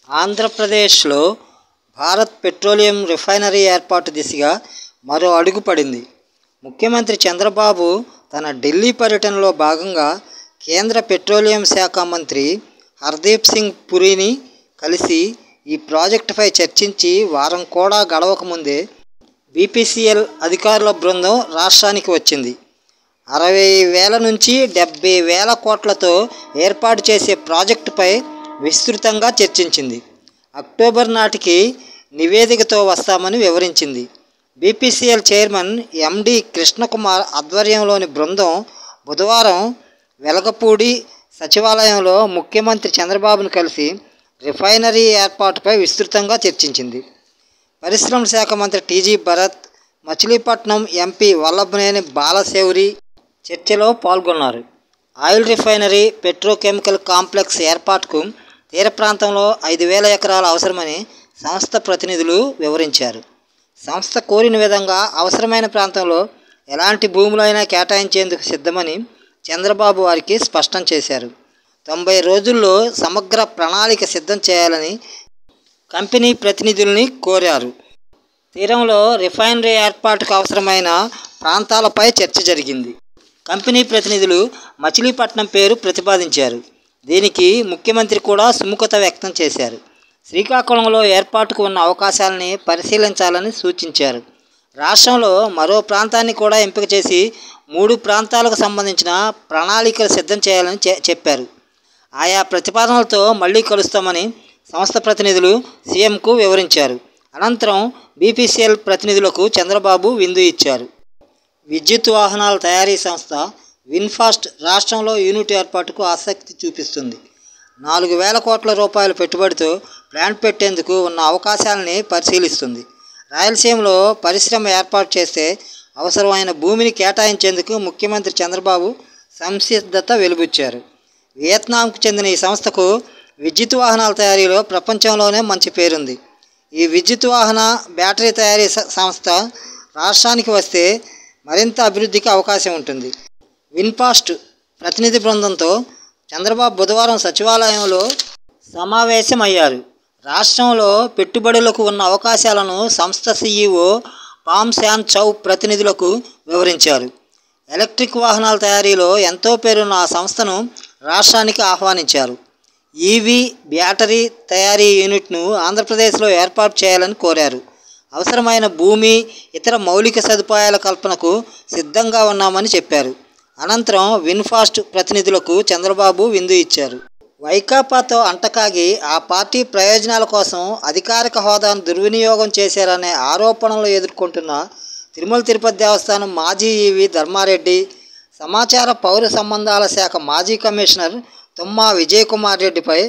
ఆంధ్రప్రదేశ్లో Bharat petroleum refinery ఏర్పాటు దిశగా మరో అడుగు పడింది. ముఖ్యమంత్రి చంద్రబాబు తన ఢిల్లీ పర్యటనలో భాగంగా కేంద్ర పెట్రోలియం శాఖ మంత్రి హర్దీప్ సింగ్ పురిని కలిసి ఈ ప్రాజెక్టుపై చర్చించి వారం కూడా గడవకముందే బీపీసీఎల్ అధికారుల బృందం రాష్ట్రానికి వచ్చింది. 60,000 నుంచి 70,000 కోట్లతో ఏర్పాటు చేసే ప్రాజెక్టుపై విస్తృతంగా చర్చించింది. అక్టోబర్ నాటికి నివేదికతో వస్తామని వివరించింది. బీపీసీఎల్ చైర్మన్ ఎండి కృష్ణకుమార్ ఆధ్వర్యంలోని బృందం బుధవారం వెలగపూడి సచివాలయంలో ముఖ్యమంత్రి చంద్రబాబును కలిసి రిఫైనరీ ఏర్పాటుపై విస్తృతంగా చర్చించింది. పరిశ్రమల శాఖ మంత్రి టీజీ భరత్, మచిలీపట్నం ఎంపీ వల్లభనేని బాలశౌరి చర్చలో పాల్గొన్నారు. ఆయిల్ రిఫైనరీ, పెట్రోకెమికల్ కాంప్లెక్స్ ఏర్పాటుకు తీర ప్రాంతంలో 5,000 ఎకరాలు అవసరమని సంస్థ ప్రతినిధులు వివరించారు. సంస్థ కోరిన విధంగా అవసరమైన ప్రాంతంలో ఎలాంటి భూములైనా కేటాయించేందుకు సిద్ధమని చంద్రబాబు వారికి స్పష్టం చేశారు. 90 రోజుల్లో సమగ్ర ప్రణాళిక సిద్ధం చేయాలని కంపెనీ ప్రతినిధుల్ని కోరారు. తీరంలో రిఫైనరీ ఏర్పాటుకు అవసరమైన ప్రాంతాలపై చర్చ జరిగింది. కంపెనీ ప్రతినిధులు మచిలీపట్నం పేరు ప్రతిపాదించారు. దీనికి ముఖ్యమంత్రి కూడా సుముఖత వ్యక్తం చేశారు. శ్రీకాకుళంలో ఏర్పాటుకు ఉన్న అవకాశాలని పరిశీలించాలని సూచించారు. రాష్ట్రంలో మరో ప్రాంతాన్ని కూడా ఎంపిక చేసి 3 ప్రాంతాలకు సంబంధించిన ప్రణాళికలు సిద్ధం చేయాలని చెప్పారు. ఆయా ప్రతిపాదనలతో మళ్లీ కలుస్తామని సంస్థ ప్రతినిధులు సీఎంకు వివరించారు. అనంతరం బీపీసీఎల్ ప్రతినిధులకు చంద్రబాబు విందు ఇచ్చారు. విద్యుత్ వాహనాల తయారీ సంస్థ విన్ఫాస్ట్ రాష్ట్రంలో యూనిట్ ఏర్పాటుకు ఆసక్తి చూపిస్తుంది. 4,000 కోట్ల రూపాయల పెట్టుబడితో ప్లాంట్ పెట్టేందుకు ఉన్న అవకాశాలని పరిశీలిస్తుంది. రాయలసీమలో పరిశ్రమ ఏర్పాటు చేస్తే అవసరమైన భూమిని కేటాయించేందుకు ముఖ్యమంత్రి చంద్రబాబు సంసిద్ధత వెలుబుచ్చారు. వియత్నాంకు చెందిన ఈ సంస్థకు విద్యుత్ వాహనాల తయారీలో ప్రపంచంలోనే మంచి పేరుంది. ఈ విద్యుత్ వాహన బ్యాటరీ తయారీ సంస్థ రాష్ట్రానికి వస్తే మరింత అభివృద్ధికి అవకాశం ఉంటుంది. విన్ఫాస్ట్ ప్రతినిధి బృందంతో చంద్రబాబు బుధవారం సచివాలయంలో సమావేశమయ్యారు. రాష్ట్రంలో పెట్టుబడులకు ఉన్న అవకాశాలను సంస్థ సీఈఓ పామ్ శాన్ చౌ ప్రతినిధులకు వివరించారు. ఎలక్ట్రిక్ వాహనాల తయారీలో ఎంతో పేరున్న ఆ సంస్థను రాష్ట్రానికి ఆహ్వానించారు. ఈవీ బ్యాటరీ తయారీ యూనిట్ను ఆంధ్రప్రదేశ్లో ఏర్పాటు చేయాలని కోరారు. అవసరమైన భూమి, ఇతర మౌలిక సదుపాయాల కల్పనకు సిద్ధంగా ఉన్నామని చెప్పారు. అనంతరం విన్ఫాస్ట్ ప్రతినిధులకు చంద్రబాబు విందు ఇచ్చారు. వైకాపాతో అంటకాగి ఆ పార్టీ ప్రయోజనాల కోసం అధికారిక హోదాను దుర్వినియోగం చేశారనే ఆరోపణలు ఎదుర్కొంటున్న తిరుమల తిరుపతి దేవస్థానం మాజీ ఈవీ ధర్మారెడ్డి, సమాచార పౌర సంబంధాల శాఖ మాజీ కమిషనర్ తుమ్మా విజయకుమార్ రెడ్డిపై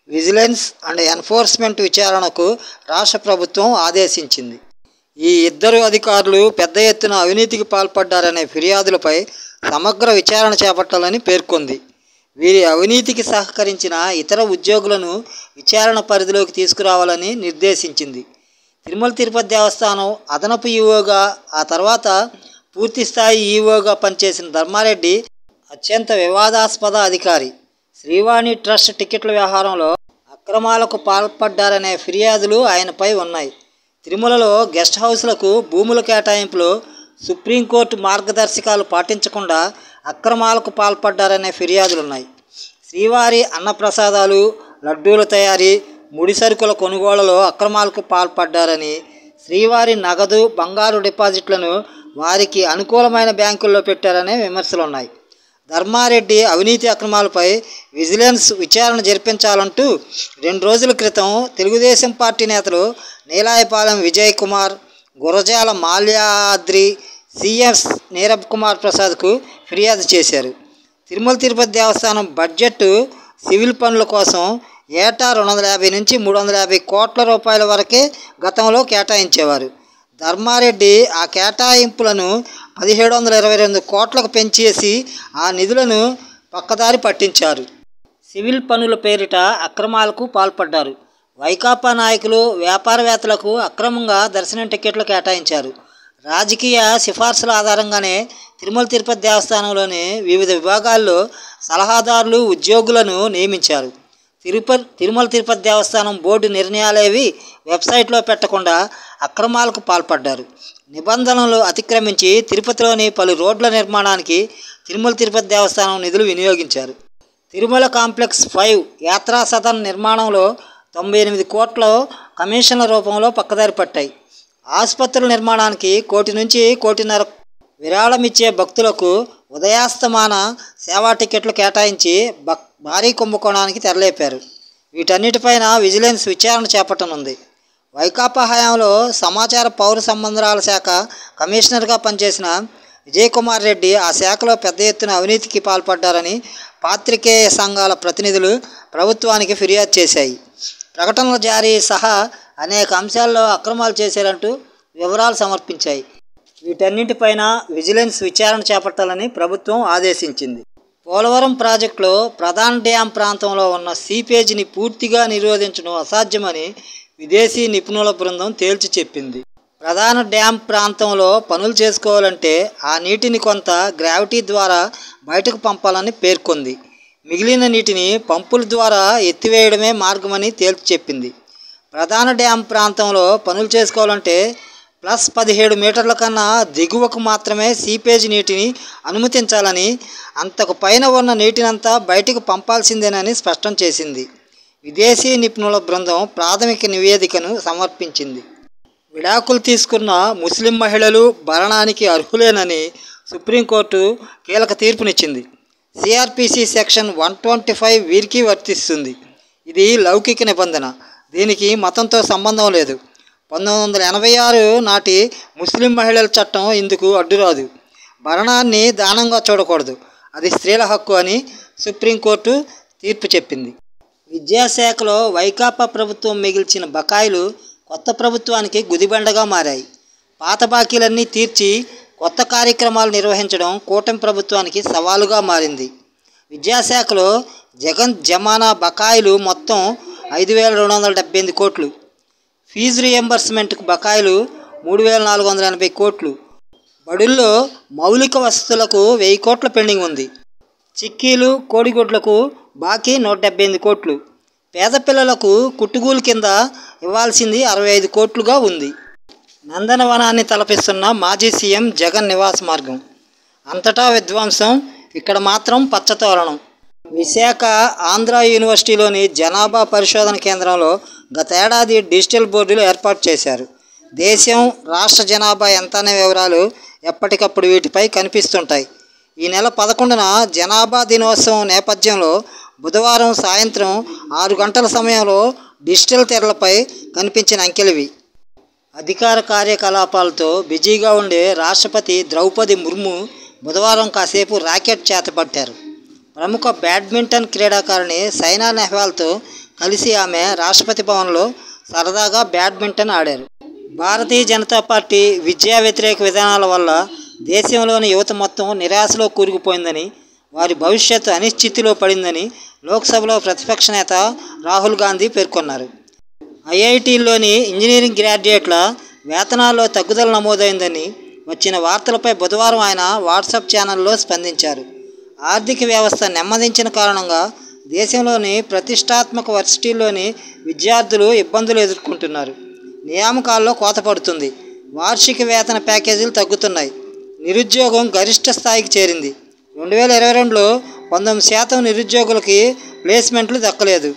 విజిలెన్స్ అండ్ ఎన్ఫోర్స్మెంట్ విచారణకు రాష్ట్ర ప్రభుత్వం ఆదేశించింది. ఈ ఇద్దరు అధికారులు పెద్ద ఎత్తున అవినీతికి పాల్పడ్డారనే ఫిర్యాదులపై సమగ్ర విచారణ చేపట్టాలని పేర్కొంది. వీరి అవినీతికి సహకరించిన ఇతర ఉద్యోగులను విచారణ పరిధిలోకి తీసుకురావాలని నిర్దేశించింది. తిరుమల తిరుపతి దేవస్థానం అదనపు ఈవోగా, ఆ తర్వాత పూర్తిస్థాయి ఈవోగా పనిచేసిన ధర్మారెడ్డి అత్యంత వివాదాస్పద అధికారి. శ్రీవాణి ట్రస్ట్ టికెట్ల వ్యవహారంలో అక్రమాలకు పాల్పడ్డారనే ఫిర్యాదులు ఆయనపై ఉన్నాయి. తిరుమలలో గెస్ట్ హౌస్లకు భూముల కేటాయింపులో సుప్రీంకోర్టు మార్గదర్శకాలు పాటించకుండా అక్రమాలకు పాల్పడ్డారనే ఫిర్యాదులున్నాయి. శ్రీవారి అన్నప్రసాదాలు, లడ్డూల తయారీ, ముడి సరుకుల కొనుగోళ్లలో అక్రమాలకు పాల్పడ్డారని, శ్రీవారి నగదు, బంగారు డిపాజిట్లను వారికి అనుకూలమైన బ్యాంకుల్లో పెట్టారనే విమర్శలున్నాయి. ధర్మారెడ్డి అవినీతి అక్రమాలపై విజిలెన్స్ విచారణ జరిపించాలంటూ 2 రోజుల క్రితం తెలుగుదేశం పార్టీ నేతలు నీలాయపాలెం విజయ్ కుమార్, గురజాల మాల్యాద్రి, సిఎస్ నీరబ్ కుమార్ ప్రసాద్కు ఫిర్యాదు చేశారు. తిరుమల తిరుపతి దేవస్థానం బడ్జెట్ సివిల్ పనుల కోసం ఏటా 250 నుంచి 350 కోట్ల రూపాయల వరకే గతంలో కేటాయించేవారు. ధర్మారెడ్డి ఆ కేటాయింపులను 1,722 కోట్లకు పెంచేసి ఆ నిధులను పక్కదారి పట్టించారు. సివిల్ పనుల పేరిట అక్రమాలకు పాల్పడ్డారు. వైకాపా నాయకులు, వ్యాపారవేత్తలకు అక్రమంగా దర్శనం టికెట్లు కేటాయించారు. రాజకీయ సిఫార్సుల ఆధారంగానే తిరుమల తిరుపతి దేవస్థానంలోని వివిధ విభాగాల్లో సలహాదారులు, ఉద్యోగులను నియమించారు. తిరుమల తిరుపతి దేవస్థానం బోర్డు నిర్ణయాలేవి వెబ్సైట్లో పెట్టకుండా అక్రమాలకు పాల్పడ్డారు. నిబంధనలు అతిక్రమించి తిరుపతిలోని పలు రోడ్ల నిర్మాణానికి తిరుమల తిరుపతి దేవస్థానం నిధులు వినియోగించారు. తిరుమల కాంప్లెక్స్ 5 యాత్రా సదన్ నిర్మాణంలో 98 కోట్లు కమిషన్ల రూపంలో పక్కదారి పట్టాయి. ఆసుపత్రుల నిర్మాణానికి 1 కోటి నుంచి 1.5 కోటి విరాళమిచ్చే భక్తులకు ఉదయాస్తమాన సేవా టికెట్లు కేటాయించి భారీ కుంభకోణానికి తెరలేపారు. వీటన్నిటిపైన విజిలెన్స్ విచారణ చేపట్టనుంది. వైకాపా హయాంలో సమాచార పౌర సంబంధాల శాఖ కమిషనర్గా పనిచేసిన విజయకుమార్ రెడ్డి ఆ శాఖలో పెద్ద ఎత్తున అవినీతికి పాల్పడ్డారని పాత్రికేయ సంఘాల ప్రతినిధులు ప్రభుత్వానికి ఫిర్యాదు చేశాయి. ప్రకటనల జారీ సహా అనేక అంశాల్లో అక్రమాలు చేశారంటూ వివరాలు సమర్పించాయి. వీటన్నింటిపైన విజిలెన్స్ విచారణ చేపట్టాలని ప్రభుత్వం ఆదేశించింది. పోలవరం ప్రాజెక్టులో ప్రధాన డ్యాం ప్రాంతంలో ఉన్న సీపేజీని పూర్తిగా నిరోధించడం అసాధ్యమని విదేశీ నిపుణుల బృందం తేల్చి చెప్పింది. ప్రధాన డ్యాం ప్రాంతంలో పనులు చేసుకోవాలంటే ఆ నీటిని కొంత గ్రావిటీ ద్వారా బయటకు పంపాలని పేర్కొంది. మిగిలిన నీటిని పంపుల ద్వారా ఎత్తివేయడమే మార్గమని తేల్చి చెప్పింది. ప్రధాన డ్యాం ప్రాంతంలో పనులు చేసుకోవాలంటే +17 మీటర్ల కన్నా దిగువకు మాత్రమే సీపేజ్ నీటిని అనుమతించాలని, అంతకు పైన ఉన్న నీటినంతా బయటకు పంపాల్సిందేనని స్పష్టం చేసింది. విదేశీ నిపుణుల బృందం ప్రాథమిక నివేదికను సమర్పించింది. విడాకులు తీసుకున్న ముస్లిం మహిళలు భరణానికి అర్హులేనని సుప్రీంకోర్టు కీలక తీర్పునిచ్చింది. సిఆర్పిసి సెక్షన్ 125 వీరికి వర్తిస్తుంది. ఇది లౌకిక నిబంధన. దీనికి మతంతో సంబంధం లేదు. 1986 నాటి ముస్లిం మహిళల చట్టం ఇందుకు అడ్డురాదు. భరణాన్ని దానంగా చూడకూడదు, అది స్త్రీల హక్కు అని సుప్రీంకోర్టు తీర్పు చెప్పింది. విద్యాశాఖలో వైకాపా ప్రభుత్వం మిగిల్చిన బకాయిలు కొత్త ప్రభుత్వానికి గుదిబండగా మారాయి. పాత బాకీలన్నీ తీర్చి కొత్త కార్యక్రమాలు నిర్వహించడం కూటమి ప్రభుత్వానికి సవాలుగా మారింది. విద్యాశాఖలో జగన్ జమానా బకాయిలు మొత్తం 5,278 కోట్లు, ఫీజు రియంబర్స్మెంట్కు బకాయిలు 3,480 కోట్లు, బడుల్లో మౌలిక వసతులకు 1000 కోట్ల పెండింగ్ ఉంది. చిక్కీలు కోడిగుడ్లకు బాకీ 178 కోట్లు, పేద పిల్లలకు కుట్టుగూలు కింద ఇవ్వాల్సింది 65 కోట్లుగా ఉంది. నందనవనాన్ని తలపిస్తున్న మాజీ సీఎం జగన్ నివాస మార్గం, అంతటా విధ్వంసం, ఇక్కడ మాత్రం పచ్చతోరణం. విశాఖ ఆంధ్ర యూనివర్సిటీలోని జనాభా పరిశోధన కేంద్రంలో గతేడాది డిజిటల్ బోర్డులు ఏర్పాటు చేశారు. దేశం, రాష్ట్ర జనాభా ఎంత అనే వివరాలు ఎప్పటికప్పుడు వీటిపై కనిపిస్తుంటాయి. ఈ నెల 11న జనాభా దినోత్సవం నేపథ్యంలో బుధవారం సాయంత్రం 6 గంటల సమయంలో డిజిటల్ తెరలపై కనిపించిన అంకెలివి. అధికార కార్యకలాపాలతో బిజీగా ఉండే రాష్ట్రపతి ద్రౌపది ముర్ము బుధవారం కాసేపు రాకెట్ చేతపట్టారు. ప్రముఖ బ్యాడ్మింటన్ క్రీడాకారిణి సైనా నెహ్వాల్తో కలిసి ఆమె రాష్ట్రపతి భవన్లో సరదాగా బ్యాడ్మింటన్ ఆడారు. భారతీయ జనతా పార్టీ విద్యా వ్యతిరేక విధానాల వల్ల దేశంలోని యువత మొత్తం నిరాశలో కూరుకుపోయిందని, వారి భవిష్యత్తు అనిశ్చితిలో పడిందని లోక్సభలో ప్రతిపక్ష నేత రాహుల్ గాంధీ పేర్కొన్నారు. ఐఐటీల్లోని ఇంజనీరింగ్ గ్రాడ్యుయేట్ల వేతనాల్లో తగ్గుదల నమోదైందని వచ్చిన వార్తలపై బుధవారం ఆయన వాట్సాప్ ఛానల్లో స్పందించారు. ఆర్థిక వ్యవస్థ నెమ్మదించిన కారణంగా దేశంలోని ప్రతిష్టాత్మక వర్సిటీల్లోని విద్యార్థులు ఇబ్బందులు ఎదుర్కొంటున్నారు. నియామకాల్లో కోత పడుతుంది. వార్షిక వేతన ప్యాకేజీలు తగ్గుతున్నాయి. నిరుద్యోగం గరిష్ట స్థాయికి చేరింది. 2022లో 19% నిరుద్యోగులకి ప్లేస్మెంట్లు దక్కలేదు.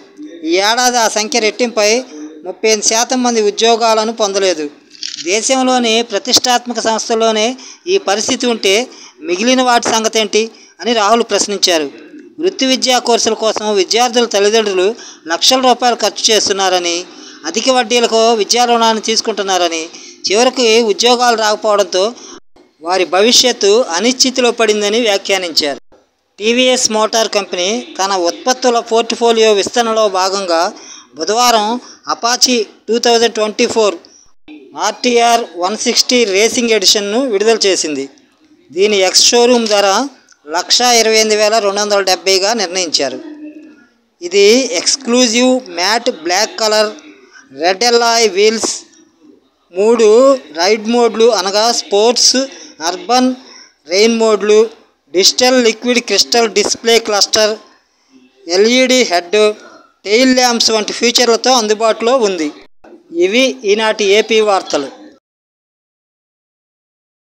ఈ ఏడాది ఆ సంఖ్య రెట్టింపై 35% మంది ఉద్యోగాలను పొందలేదు. దేశంలోని ప్రతిష్టాత్మక సంస్థల్లోనే ఈ పరిస్థితి ఉంటే మిగిలిన వాటి సంగతి ఏంటి అని రాహుల్ ప్రశ్నించారు. వృత్తి విద్యా కోర్సుల కోసం విద్యార్థుల తల్లిదండ్రులు లక్షల రూపాయలు ఖర్చు చేస్తున్నారని, అధిక వడ్డీలకు విద్యా రుణాన్ని తీసుకుంటున్నారని, చివరికి ఉద్యోగాలు రాకపోవడంతో వారి భవిష్యత్తు అనిశ్చితిలో పడిందని వ్యాఖ్యానించారు. టీవీఎస్ మోటార్ కంపెనీ తన ఉత్పత్తుల పోర్ట్ఫోలియో విస్తరణలో భాగంగా బుధవారం అపాచీ 2024 RTR 160 రేసింగ్ ఎడిషన్ను విడుదల చేసింది. దీని ఎక్స్ షోరూమ్ ధర 128,270గా నిర్ణయించారు. ఇది exclusive matt black colour, red alloy wheels, 3 ride మోడ్లు అనగా స్పోర్ట్స్, అర్బన్, రెయిన్ మోడ్లు, digital liquid crystal display cluster, LED head, tail lamps వంటి ఫీచర్లతో అందుబాటులో ఉంది. ఇవి ఈనాటి ఏపీ వార్తలు.